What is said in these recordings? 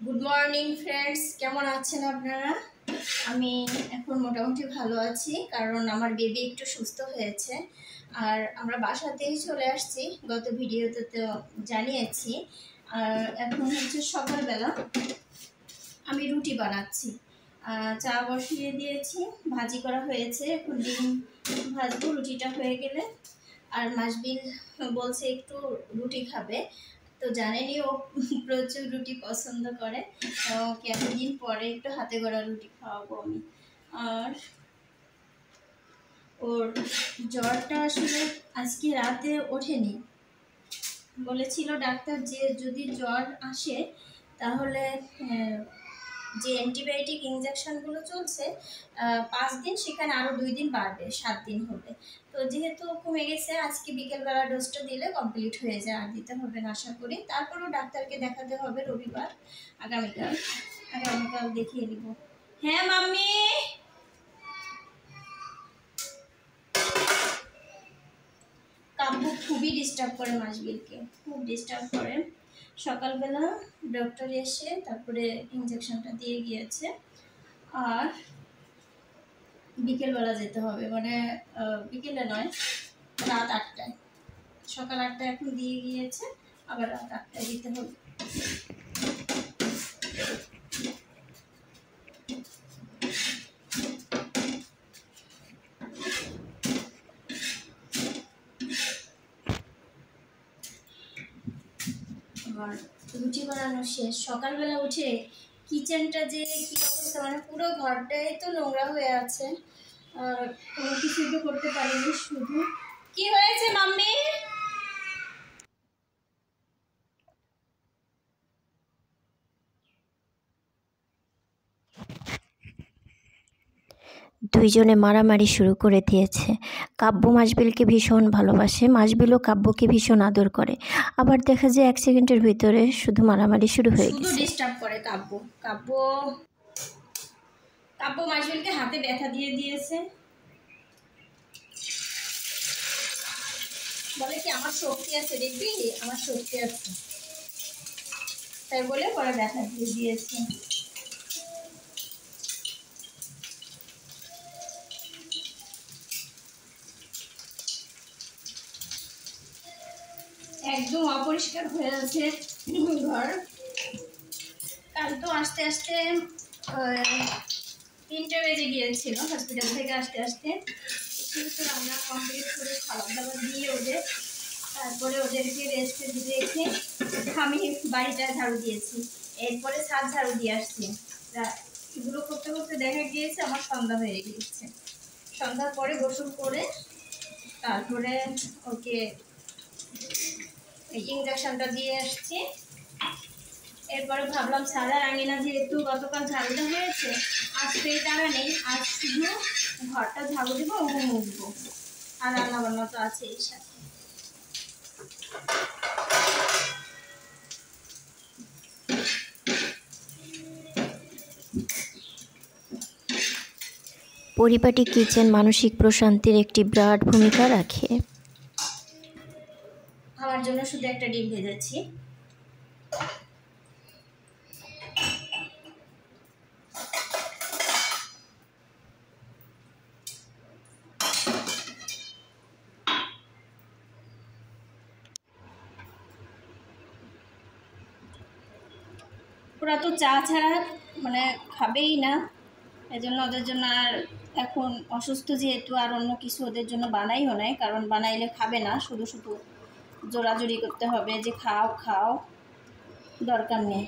Good morning friends, কেমন আছেন আপনারা? আমি এখন মোটামুটি ভালো আছি, কারণ আমার বেবি একটু সুস্থ হয়েছে। আর আমরা বাসাতেই চলে আসছি, গত ভিডিওতে তো জানিয়েছি। আর এখন হচ্ছে সকালবেলা আমি রুটি বানাচ্ছি। চা বসিয়ে দিয়েছি, ভাজি করা হয়েছে, এখন ডিম ভাজবো রুটিটা হয়ে গেলে। আর মাসবিল বলছে একটু রুটি খাবে, তো জানেনই ও প্রচুর রুটি পছন্দ করে। ওকে এতদিন পরে একটু হাতে গড়া রুটি খাওয়াবো আমি। আর ওর জ্বরটা আসলে আজকে রাতে ওঠেনি। বলেছিল ডাক্তার যে যদি জ্বর আসে তাহলে যে অ্যান্টিবায়োটিক ইনজেকশনগুলো চলছে 5 দিন, সেখানে আরও 2 দিন বাড়বে, 7 দিন হবে। তো যেহেতু কমে গেছে, আজকে বিকেলবেলা ডোজটা দিলে কমপ্লিট হয়ে যায়, আর দিতে হবে না আশা করি। তারপরেও ডাক্তারকে দেখাতে হবে রবিবার, আগামীকাল দেখিয়ে নিব। হ্যাঁ মাম্মি, কাব্য খুবই ডিস্টার্ব করে, মাসবিলকে খুব ডিস্টার্ব করে। সকালবেলা ডক্টর এসে তারপরে ইনজেকশনটা দিয়ে গিয়েছে, আর বিকেলবেলা যেতে হবে, মানে বিকেলে নয়, রাত 8টায়। সকাল 8টায় এখন দিয়ে গিয়েছে, আবার রাত 8টায় দিতে হবে। আর রুটি বানানো শেষ, সকালবেলা উঠে কিচেনটা যে কি অবস্থা, মানে পুরো ঘরটাই তো নোংরা হয়ে আছে। আর কোনো কিছুই তো করতে পারিনি। শুধু কি হয়েছে মাম্মি? দুইজনে মারামারি শুরু করে দিয়েছে। কাব্য মাসবিলকে ভীষণ ভালোবাসে, মাসবিলও কাব্যকে ভীষণ আদর করে। আবার দেখা যায় 1 সেকেন্ডের ভিতরে শুধু মারামারি শুরু হয়ে গেছে। শুধু ডিস্টার্ব করে কাব্য। কাব্য মাসবিলকে হাতে ব্যথা দিয়ে দিয়েছে, বলে কি আমার শক্তি আছে, দেখবি আমার শক্তি আছে, তাই বলে পরে ব্যথা দিয়ে দিয়েছে। একদম অপরিষ্কার হয়ে আছে ঘর। কাল তো আস্তে আস্তে 3টে বেজে গিয়েছিল হসপিটাল থেকে আসতে আসতে। কিন্তু রান্না কমপ্লিট করে খাবার দাবার দিয়ে ওদের, তারপরে ওদেরকে রেস্টে রেখে আমি বাড়িটা ঝাড়ু দিয়েছি, এরপরে ছাদ ঝাড়ু দিয়ে আসছি। এগুলো করতে করতে দেখা গিয়েছে আমার সন্ধ্যা হয়ে গিয়েছে। সন্ধ্যার পরে গোসল করে তারপরে ওকে ইঞ্জেকশনটা দিয়ে আসছি। এরপরে ভাবলাম সাদা আঙিনা যেহেতু গতকাল ঝাড়ুটা হয়েছে, আজ সেই তারা নেই, আজ শুধু ঘরটা ঝাড়ু দেবো ও মুছবো, আর রান্না বান্না তো আছে এই সাথে। পরিপাটি কিচেন মানসিক প্রশান্তির একটি বিরাট ভূমিকা রাখে। আমার জন্য শুধু একটা ডিম ভেজেছি। ওরা তো চা ছাড়া মানে খাবেই না, এজন্য ওদের জন্য আর এখন অসুস্থ যেহেতু আর অন্য কিছু ওদের জন্য বানাইও নাই, কারণ বানাইলে খাবে না, শুধু শুধু জোরাজুরি করতে হবে যে খাও খাও, দরকার নেই।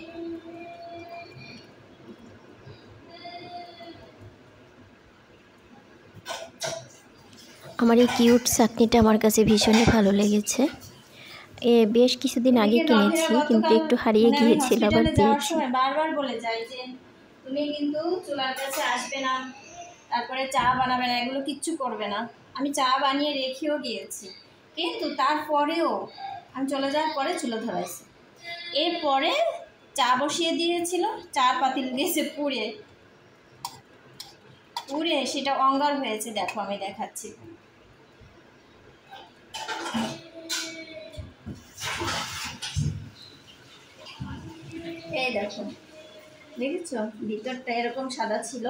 আমার এই কিউট চাটনিটা আমার কাছে ভীষণই ভালো লেগেছে। বেশ কিছুদিন আগে কিনেছি, কিন্তু একটু হারিয়ে গিয়েছিল, আবার পেয়েছি। বারবার বলে যাই যে তুমি কিন্তু চুলার কাছে আসবে না, তারপরে চা বানাবে না, এগুলো কিচ্ছু করবে না। আমি চা বানিয়ে রেখেও গিয়েছি, কিন্তু তারপরেও আমি চলে যাওয়ার পরে চুলা ধরাইছি। এরপরে চা বসিয়ে দিয়েছিল, চা পাতিল গেছে পুড়ে পুড়ে সেটা অঙ্গার হয়েছে। দেখো আমি দেখাচ্ছি, এই দেখো দেখেছ ভিতরটা এরকম সাদা ছিল,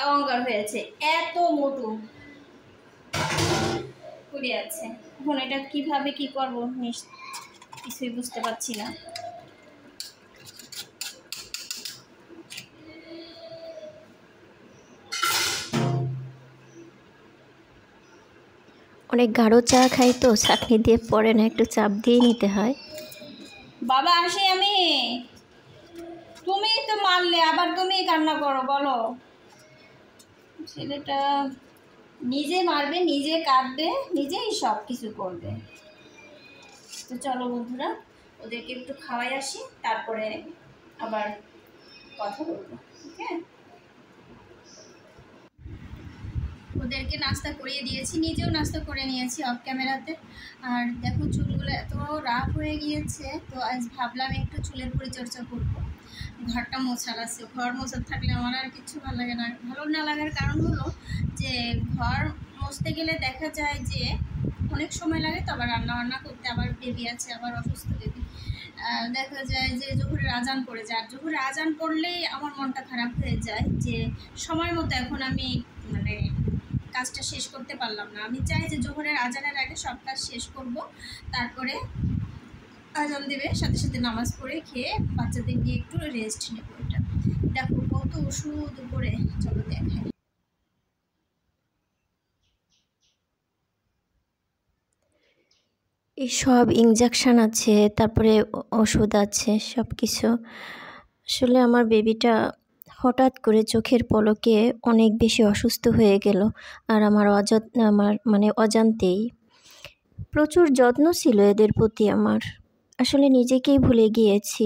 অলঙ্কার হয়েছে, এত মোটু পড়ে আছে। এখন এটা কিভাবে কি করব কিছুই বুঝতে পারছি না। অনেক গাঢ় চা খাই তো, চাটনি দিয়ে পড়ে না, একটু চাপ দিয়ে নিতে হয়। বাবা আসি আমি, তুমি তো মারলে আবার তুমি কান্না করো, বলো। ছেলেটা নিজে মারবে, নিজে কাঁদবে, নিজেই সব কিছু করবে। তো চলো বন্ধুরা, ওদেরকে একটু খাওয়াই আসি, তারপরে আবার কথা বলবো। ওকে, ওদেরকে নাস্তা করিয়ে দিয়েছি, নিজেও নাস্তা করে নিয়েছি অফ ক্যামেরাতে। আর দেখো চুলগুলো এত রাফ হয়ে গিয়েছে, তো আজ ভাবলাম একটু চুলের পরিচর্যা করবো। ঘরটা মোছার আছে, ঘর মোছার থাকলে আমার আর কিছু ভালো লাগে না। ভালো না লাগার কারণ হলো যে ঘর মুছতে গেলে দেখা যায় যে অনেক সময় লাগে, তো আবার রান্না বান্না করতে, আবার বেবি আছে, আবার অসুস্থ বেবি। দেখা যায় যে জোহরের আজান পড়ে যায়, আর জোহরের আজান পড়লেই আমার মনটা খারাপ হয়ে যায় যে সময় মতো এখন আমি মানে কাজটা শেষ করতে পারলাম না। আমি চাই যে জোহরের আজানের আগে সব কাজ শেষ করব, তারপরে আজান দেবে সাথে সাথে নামাজ পড়ে খেয়ে বাচ্চাদের নিয়ে একটু রেস্ট নেব। এটা দেখো কত ওষুধ উপরে, চলো দেখাই। এই সব ইনজেকশান আছে, তারপরে ওষুধ আছে, সব কিছু। আসলে আমার বেবিটা হঠাৎ করে চোখের পলকে অনেক বেশি অসুস্থ হয়ে গেল, আর আমার অজান্তেই। প্রচুর যত্ন ছিল এদের প্রতি আমার, আসলে নিজেকেই ভুলে গিয়েছি।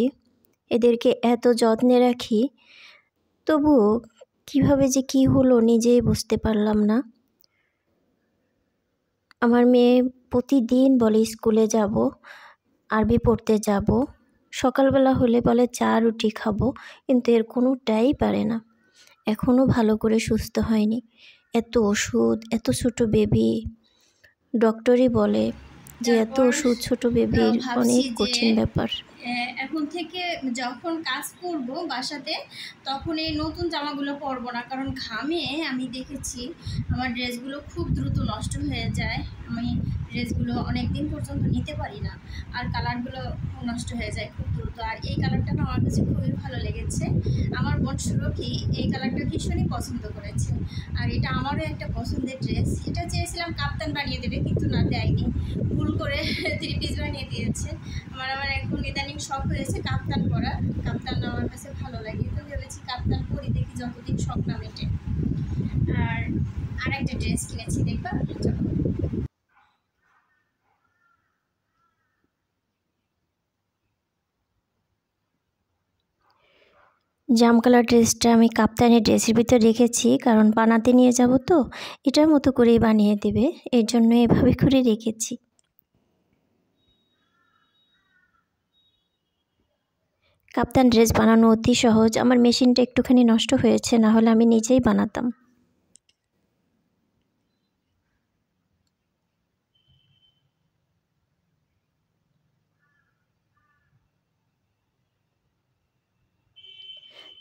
এদেরকে এত যত্নে রাখি, তবুও কিভাবে যে কি হলো নিজেই বুঝতে পারলাম না। আমার মেয়ে প্রতিদিন বলে স্কুলে যাব, আরবি পড়তে যাব, সকালবেলা হলে বলে চা রুটি খাবো, কিন্তু এর কোনোটাই পারে না। এখনও ভালো করে সুস্থ হয়নি। এত ওষুধ, এত ছোট বেবি, ডক্টরই বলে যে এত ওষুধ ছোট বেবির অনেক কঠিন ব্যাপার। এখন থেকে যখন কাজ করব বাসাতে, তখন এই নতুন জামাগুলো পরবো না, কারণ ঘামে আমি দেখেছি আমার ড্রেসগুলো খুব দ্রুত নষ্ট হয়ে যায়। আমি ড্রেসগুলো অনেক দিন পর্যন্ত নিতে পারি না, আর কালারগুলো নষ্ট হয়ে যায় খুব দ্রুত। আর এই কালারটা না আমার কাছে খুবই ভালো লেগেছে। আমার বোন সুরভি এই কালারটা ভীষণই পছন্দ করেছে, আর এটা আমারও একটা পছন্দের ড্রেস। এটা চেয়েছিলাম কাপ্তান বানিয়ে দেবে, কিন্তু না, দেয়নি, ভুল করে 3 পিস বানিয়ে দিয়েছে। আমার এখন ইদানিং শখ হয়েছে কাপ্তান পরা। কাপ্তান আমার কাছে ভালো লাগে, তো ভেবেছি কাপ্তান পরি, দেখি যতদিন শখ না মেটে। আর আরেকটা ড্রেস কিনেছি, দেখবা। জাম কালার ড্রেসটা আমি কাপ্তানের ড্রেসের ভিতর রেখেছি, কারণ বানাতে নিয়ে যাব তো, এটার মতো করেই বানিয়ে দেবে, এর জন্য এভাবে করে রেখেছি। কাপ্তান ড্রেস বানানো অতি সহজ। আমার মেশিনটা একটুখানি নষ্ট হয়েছে, না হলে আমি নিজেই বানাতাম।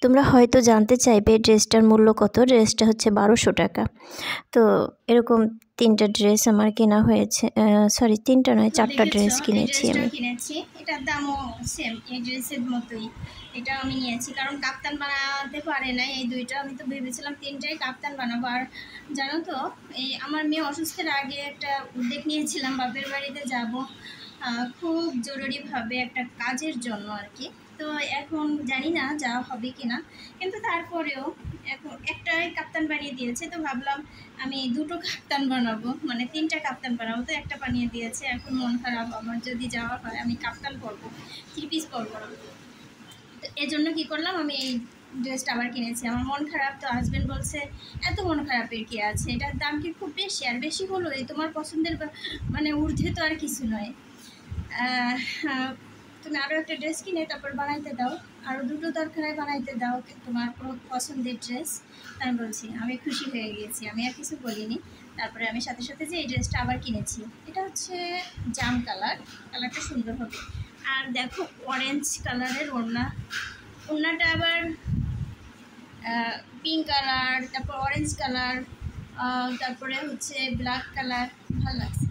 তোমরা হয়তো জানতে চাইবে ড্রেসটার মূল্য কত। ড্রেসটা হচ্ছে 1200 টাকা। তো এরকম 3টা ড্রেস আমার কেনা হয়েছে, সরি 3টা নয়, 4টা ড্রেস কিনেছি আমি। এটার দামও সেম এই ড্রেসের মতোই। এটা আমি নিয়েছি কারণ কাপ্তান বানাতে পারে না এই দুইটা, আমি তো ভেবেছিলাম 3টাই কাপ্তান বানাবো। আর জানো তো, এই আমার মেয়ে অসুস্থের আগে একটা উদ্যোগ নিয়েছিলাম, বাপের বাড়িতে যাব খুব জরুরিভাবে একটা কাজের জন্য আর কি। তো এখন জানি না যাওয়া হবে কি না, কিন্তু তারপরেও এখন একটাই কাপ্তান বানিয়ে দিয়েছে, তো ভাবলাম আমি 2টো কাপ্তান বানাবো, মানে 3টা কাপ্তান বানাবো, তো একটা বানিয়ে দিয়েছে। এখন মন খারাপ আমার, যদি যাওয়া হয় আমি কাপ্তান পরবো, 3 পিস পরবো না। তো এজন্য কী করলাম, আমি এই ড্রেসটা আবার কিনেছি। আমার মন খারাপ, তো হাজব্যান্ড বলছে এত মন খারাপের কী আছে, এটার দাম কি খুব বেশি, আর বেশি হলো এই তোমার পছন্দের মানে ঊর্ধ্বে তো আর কিছু নয়। তুমি আরও একটা ড্রেস কিনে তারপর বানাইতে দাও, আরও 2টো দরকার হয় বানাইতে দাও তোমার পছন্দের ড্রেস। তাই বলছি, আমি খুশি হয়ে গিয়েছি, আমি আর কিছু বলিনি। তারপরে আমি সাথে সাথে যে এই ড্রেসটা আবার কিনেছি, এটা হচ্ছে জাম কালার, কালারটা সুন্দর হবে। আর দেখো অরেঞ্জ কালারের ওড়নাটা আবার পিঙ্ক কালার, তারপর অরেঞ্জ কালার, তারপরে হচ্ছে ব্ল্যাক কালার, ভালো লাগছে,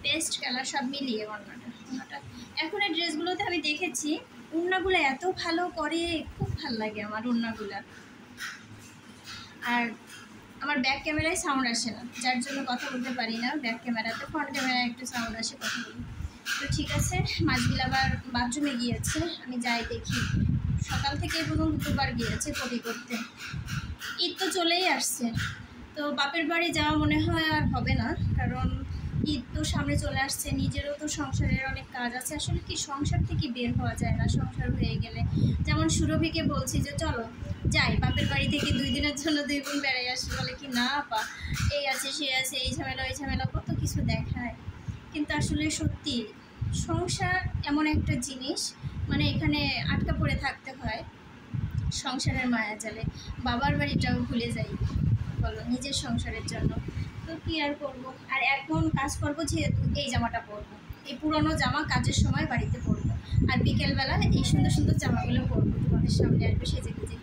পেস্ট কালার সব মিলিয়ে ওড়নাটা। এখন এই ড্রেসগুলোতে আমি দেখেছি ওড়নাগুলো এত ভালো করে, খুব ভালো লাগে আমার ওড়নাগুলো। আর আমার ব্যাক ক্যামেরায় সাউন্ড আসে না, যার জন্য কথা বলতে পারি না ব্যাক ক্যামেরাতে, ফ্রন্ট ক্যামেরায় একটু সাউন্ড আসে, কথা বলি। তো ঠিক আছে, মাছগুলো আবার বাথরুমে গিয়েছে, আমি যাই দেখি। সকাল থেকে প্রথম দুবার গিয়েছে পটি করতে। ঈদ তো চলেই আসছে, তো বাপের বাড়ি যাওয়া মনে হয় আর হবে না, কারণ ঈদ তো সামনে চলে আসছে, নিজেরও তো সংসারের অনেক কাজ আছে। আসলে কি সংসার থেকে বের হওয়া যায় না, সংসার হয়ে গেলে। যেমন সুরভিকে বলছি যে চলো যাই বাপের বাড়ি থেকে 2 দিনের জন্য 2 বোন বেড়াই আসি, বলে কি না আপা, এই আছে সে আছে, এই ঝামেলা ওই ঝামেলা, কত কিছু দেখায়। কিন্তু আসলে সত্যি সংসার এমন একটা জিনিস, মানে এখানে আটকা পড়ে থাকতে হয় সংসারের মায়া জালে, বাবার বাড়িটাও ভুলে যাই বলো নিজের সংসারের জন্য। তো কি আর করবো, আর এখন কাজ করবো যেহেতু এই জামাটা পরবো, এই পুরনো জামা কাজের সময় বাড়িতে পরবো, আর বিকেলবেলা এই সুন্দর সুন্দর জামাগুলো পরবো তোমাদের সামনে আসবে সেজে গুজে।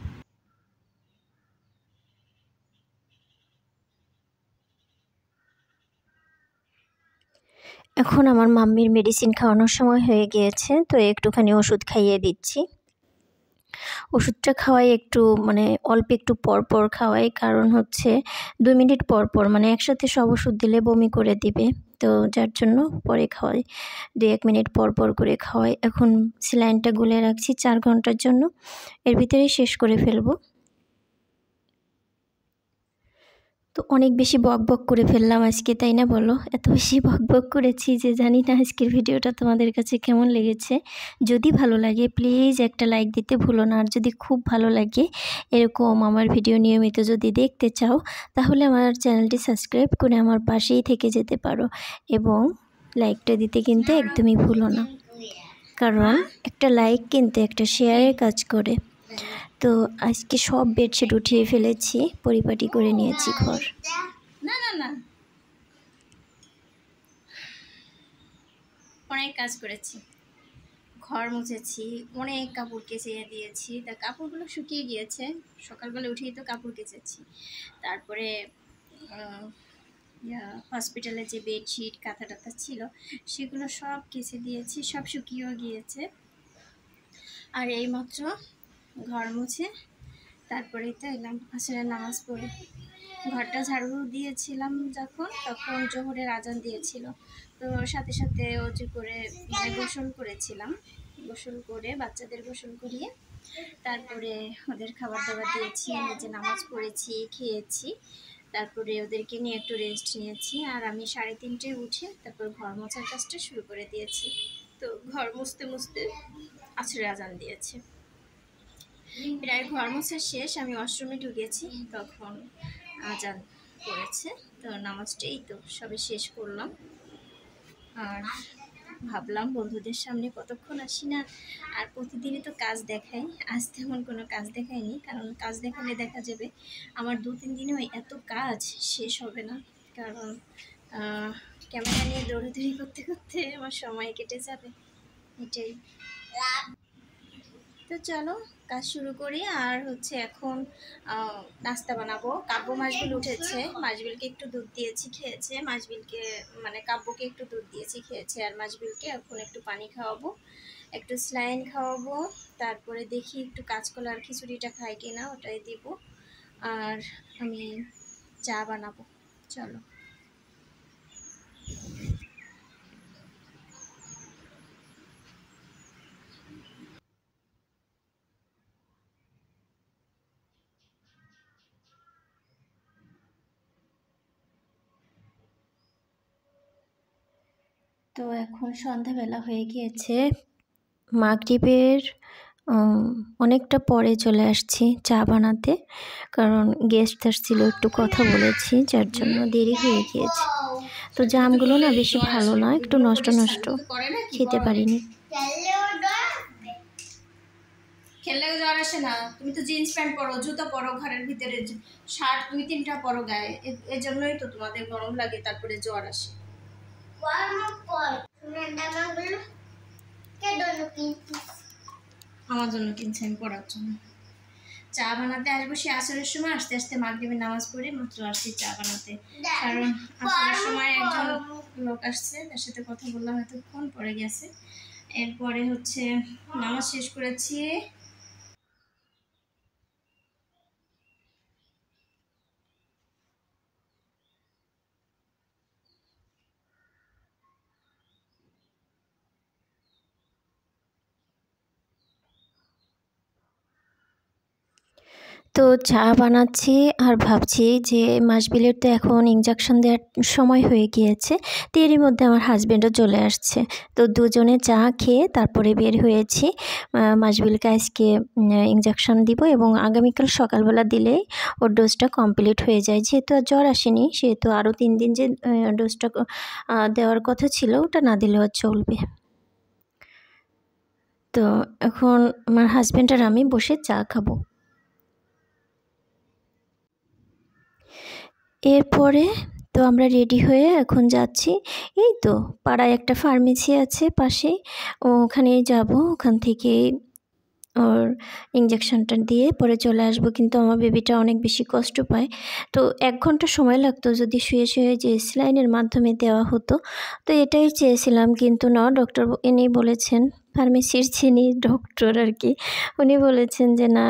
এখন আমার মাম্মির মেডিসিন খাওয়ানোর সময় হয়ে গিয়েছে, তো একটুখানি ওষুধ খাইয়ে দিচ্ছি। ওষুধটা খাওয়াই একটু মানে অল্প একটু পর পর খাওয়াই, কারণ হচ্ছে 2 মিনিট পর পর, মানে একসাথে সব ওষুধ দিলে বমি করে দিবে, তো যার জন্য পরে খাওয়াই, 2-1 মিনিট পর পর করে খাওয়াই। এখন স্যালাইনটা গুলে রাখছি 4 ঘন্টার জন্য, এর ভিতরেই শেষ করে ফেলবো। তো অনেক বেশি বকবক করে ফেললাম আজকে, তাই না বলো? এত বেশি বকবক করেছি যে জানি না আজকের ভিডিওটা তোমাদের কাছে কেমন লেগেছে। যদি ভালো লাগে প্লিজ একটা লাইক দিতে ভুলো না, আর যদি খুব ভালো লাগে এরকম আমার ভিডিও নিয়মিত যদি দেখতে চাও, তাহলে আমার চ্যানেলটি সাবস্ক্রাইব করে আমার পাশেই থেকে যেতে পারো, এবং লাইকটা দিতে কিন্তু একদমই ভুলো না, কারণ একটা লাইক কিন্তু একটা শেয়ারের কাজ করে। তো আজকে সব বেডশিট উঠিয়ে ফেলেছি, পরিপাটি করে নিয়েছি ঘর। না না না, অনেক কাজ করেছি, ঘর মুছেছি, অনেক কাপড় কেচে দিয়েছি, তা কাপড়গুলো শুকিয়ে গিয়েছে, সকালবেলা উঠেই তো কাপড় কেচেছি। তারপরে হসপিটালে যে বেডশিট কাঁথা টাথা ছিল সেগুলো সব কেচে দিয়েছি, সব শুকিয়েও গিয়েছে। আর এইমাত্র ঘর মুছে তারপরেই তো এলাম আসলে নামাজ পড়ে। ঘরটা ঝাড়ু দিয়েছিলাম যখন, তখন জোহরের আজান দিয়েছিল, তো সাথে সাথে অজু করে মানে গোসল করেছিলাম, গোসল করে বাচ্চাদের গোসল করিয়ে তারপরে ওদের খাবার দাবার দিয়েছি, নিজে নামাজ পড়েছি, খেয়েছি, তারপরে ওদেরকে নিয়ে একটু রেস্ট নিয়েছি। আর আমি 3:30টায় উঠে তারপর ঘর মোছার কাজটা শুরু করে দিয়েছি। তো ঘর মুছতে মুছতে আসরের আজান দিয়েছে, প্রায় ঘর মোছা শেষ, আমি ওয়াশরুমে ঢুকেছি তখন আজান পড়েছে। তো নামাজটাই তো সবে শেষ করলাম, আর ভাবলাম বন্ধুদের সামনে কতক্ষণ আসি না, আর প্রতিদিনই তো কাজ দেখাই, আজ তেমন কোনো কাজ দেখায়নি, কারণ কাজ দেখালে দেখা যাবে আমার 2-3 দিনেও এত কাজ শেষ হবে না, কারণ ক্যামেরা নিয়ে দৌড়াদৌড়ি করতে করতে আমার সময় কেটে যাবে, এটাই। তো চলো কাজ শুরু করি। আর হচ্ছে এখন নাস্তা বানাবো। কাব্য মাছবিল উঠেছে, মাছবিলকে একটু দুধ দিয়েছি খেয়েছে, মাছবিলকে মানে কাব্যকে একটু দুধ দিয়েছি খেয়েছে, আর মাছবিলকে এখন একটু পানি খাওয়াবো, একটু স্যালাইন খাওয়াবো, তারপরে দেখি একটু কাঁচকলার খিচুড়িটা খাই কিনা ওটাই দিব, আর আমি চা বানাবো। চলো। তো এখন সন্ধ্যাবেলা হয়ে গিয়েছে, মাগরিবের অনেকটা পরে চলে আসছি চা বানাতে, কারণ গেস্ট আসছিল, একটু কথা বলেছি, যার জন্য দেরি হয়ে গিয়েছে। তো জামগুলো না বেশি ভালো না, একটু নষ্ট নষ্ট, খেতে পারিনি। খেললেও জ্বর আসে না, তুমি তো জিন্স প্যান্ট পরো, জুতো পরো, ঘরের ভিতরে শার্ট 2-3টা পরো গায়ে, এর জন্যই তো তোমাদের গরম লাগে, তারপরে জ্বর আসে। আমার জন্য কিনছে, আমি পড়ার জন্য। চা বানাতে আসবো সে আসরের সময়, আস্তে আস্তে মাগরিবের নামাজ পড়ে মাত্র আসছি চা বানাতে। কারণ আসরের সময় একজন লোক আসছে, তার সাথে কথা বললাম, হয়তো ফোন পড়ে গেছে। এরপরে হচ্ছে নামাজ শেষ করেছি। তো চা বানাচ্ছি আর ভাবছি যে মাসবিলের তো এখন ইঞ্জেকশন দেওয়ার সময় হয়ে গিয়েছে, তো এরই মধ্যে আমার হাজব্যান্ডও চলে আসছে। তো দুজনে চা খেয়ে তারপরে বের হয়েছি। মাসবিলকে আজকে ইঞ্জেকশন দিব এবং আগামীকাল সকালবেলা দিলেই ওর ডোজটা কমপ্লিট হয়ে যায়। যেহেতু আর জ্বর আসেনি, সেহেতু আরও 3 দিন যে ডোজটা দেওয়ার কথা ছিল ওটা না দিলেও চলবে। তো এখন আমার হাজব্যান্ড আর আমি বসে চা খাবো। এরপরে তো আমরা রেডি হয়ে এখন যাচ্ছি। এই তো পাড়ায় একটা ফার্মেসি আছে পাশেই, ওখানেই যাব। ওখান থেকে ওর ইঞ্জেকশনটা দিয়ে পরে চলে আসবো। কিন্তু আমার বেবিটা অনেক বেশি কষ্ট পায়, তো 1 ঘন্টা সময় লাগতো যদি শুয়ে শুয়ে যে স্যালাইনের মাধ্যমে দেওয়া হতো। তো এটাই চেয়েছিলাম, কিন্তু না, ডক্টর ইনি বলেছেন, ফার্মেসির যিনি ডক্টর আর কি, উনি বলেছেন যে না,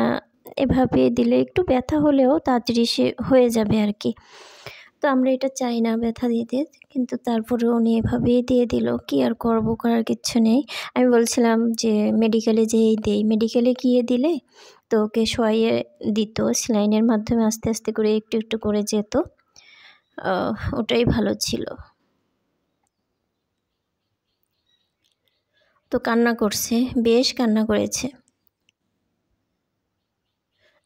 এভাবে দিলে একটু ব্যথা হলেও তাড়াতাড়ি সে হয়ে যাবে আর কি। তো আমরা এটা চাই না ব্যথা দিতে, কিন্তু তারপরেও উনি এভাবেই দিয়ে দিল। কি আর করব, করার কিচ্ছু নেই। আমি বলছিলাম যে মেডিকেলে যেয়েই দেই, মেডিকেলে গিয়ে দিলে তো ওকে শোয়াইয়ে দিত, স্যালাইনের মাধ্যমে আস্তে আস্তে করে একটু একটু করে যেত, ওটাই ভালো ছিল। তো কান্না করছে, বেশ কান্না করেছে।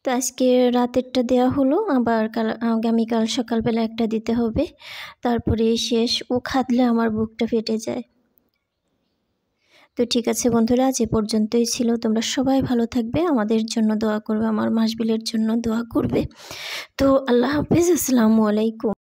তো আজকে রাতেরটা দেওয়া হলো, আবার আগামীকাল সকালবেলা একটা দিতে হবে, তারপরে শেষ। ও খাদলে আমার বুকটা ফেটে যায়। তো ঠিক আছে বন্ধুরা, আজ এ পর্যন্তই ছিল। তোমরা সবাই ভালো থাকবে, আমাদের জন্য দোয়া করবে, আমার মাসবিলের জন্য দোয়া করবে। তো আল্লাহ হাফেজ, আসসালামু আলাইকুম।